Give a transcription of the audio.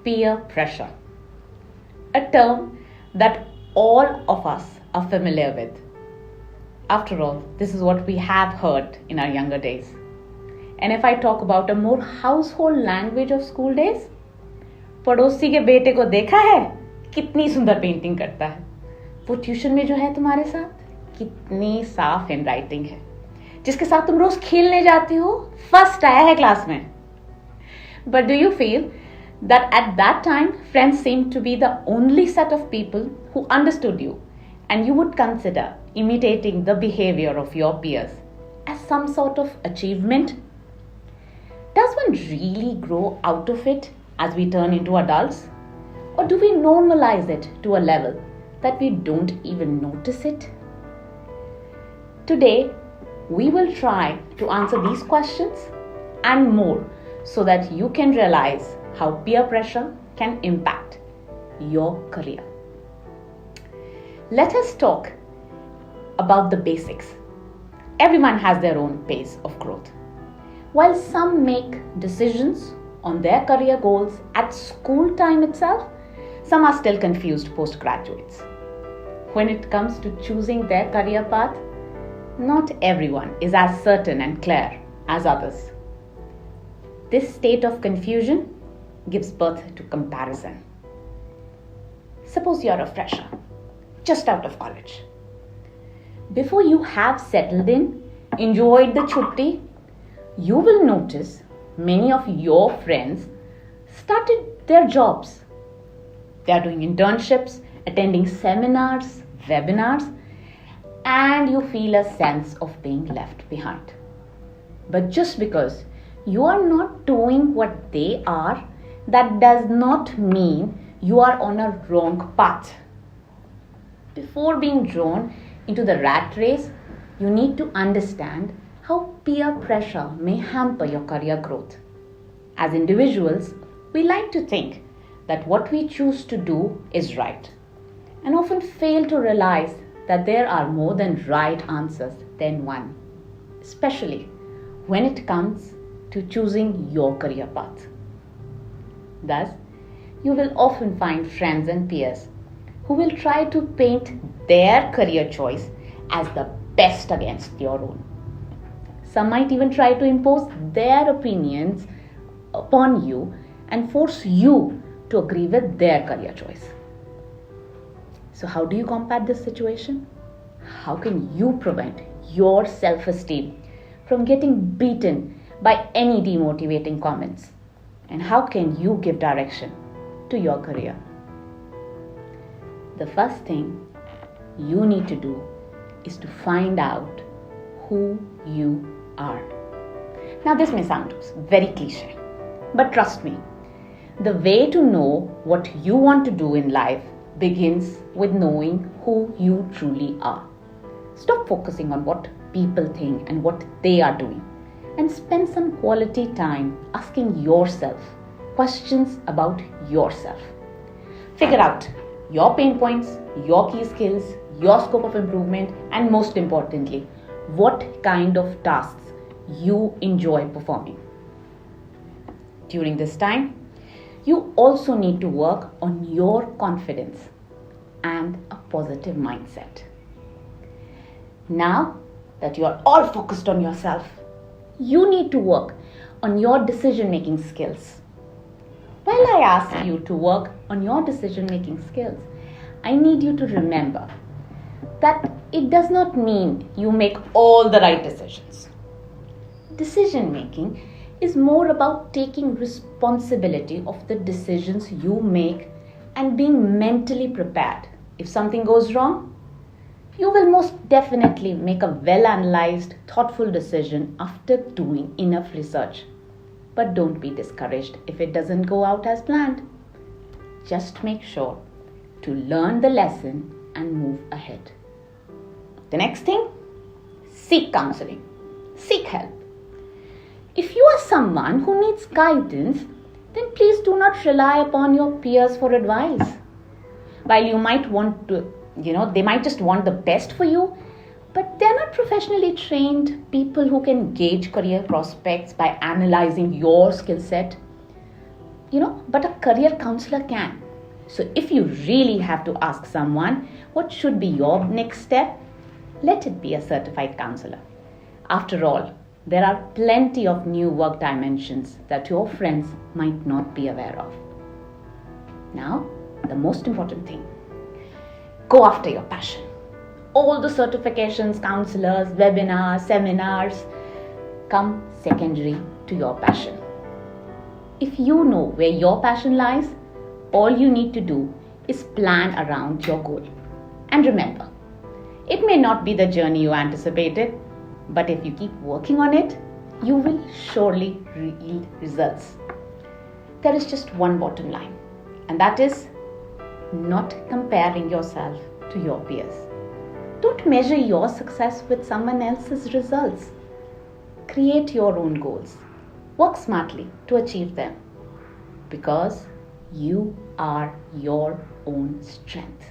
peer pressure, a term that all of us are familiar with. After all, this is what we have heard in our younger days. And if I talk about a more household language of school days, पड़ोसी के बेटे को देखा है कितनी सुंदर painting करता है, वो ट्यूशन में जो है तुम्हारे साथ कितनी साफ हैंडराइटिंग है, जिसके साथ तुम रोज खेलने जाती हो फर्स्ट आया है क्लास में. But do you feel that at that time friends seemed to be the only set of people who understood you, and you would consider imitating the behavior of your peers as some sort of achievement? Does one really grow out of it as we turn into adults? Or do we normalize it to a level that we don't even notice it? Today, we will try to answer these questions and more so that you can realize how peer pressure can impact your career. Let us talk about the basics. Everyone has their own pace of growth. While some make decisions on their career goals at school time itself, some are still confused postgraduates. When it comes to choosing their career path, not everyone is as certain and clear as others. This state of confusion gives birth to comparison. Suppose you're a fresher, just out of college. Before you have settled in, enjoyed the chutti, you will notice many of your friends started their jobs. They are doing internships, attending seminars, webinars, and you feel a sense of being left behind. But just because you are not doing what they are, that does not mean you are on a wrong path. Before being drawn into the rat race, you need to understand how peer pressure may hamper your career growth. As individuals, we like to think that what we choose to do is right, and often fail to realize that there are more than right answers than one, especially when it comes to choosing your career path. Thus, you will often find friends and peers who will try to paint their career choice as the best against your own. Some might even try to impose their opinions upon you and force you to agree with their career choice. So how do you combat this situation? How can you prevent your self-esteem from getting beaten by any demotivating comments? And how can you give direction to your career? The first thing you need to do is to find out who you are. Now this may sound very cliche, but trust me, the way to know what you want to do in life begins with knowing who you truly are. Stop focusing on what people think and what they are doing, and spend some quality time asking yourself questions about yourself. Figure out your pain points, your key skills, your scope of improvement, and most importantly, what kind of tasks you enjoy performing. During this time, you also need to work on your confidence and a positive mindset. Now that you are all focused on yourself, you need to work on your decision-making skills. While I ask you to work on your decision-making skills, I need you to remember that it does not mean you make all the right decisions. Decision-making is more about taking responsibility of the decisions you make and being mentally prepared. If something goes wrong, you will most definitely make a well-analyzed, thoughtful decision after doing enough research. But don't be discouraged if it doesn't go out as planned. Just make sure to learn the lesson and move ahead. The next thing, seek counseling. Seek help. If you are someone who needs guidance, then please do not rely upon your peers for advice. While you might want to, they might just want the best for you, but they're not professionally trained people who can gauge career prospects by analyzing your skill set. but a career counselor can. So if you really have to ask someone what should be your next step, let it be a certified counselor. After all, there are plenty of new work dimensions that your friends might not be aware of. Now, the most important thing, go after your passion. All the certifications, counselors, webinars, seminars come secondary to your passion. If you know where your passion lies, all you need to do is plan around your goal. And remember, it may not be the journey you anticipated, but if you keep working on it, you will surely yield results. There is just one bottom line, and that is not comparing yourself to your peers. Don't measure your success with someone else's results. Create your own goals. Work smartly to achieve them, because you are your own strength.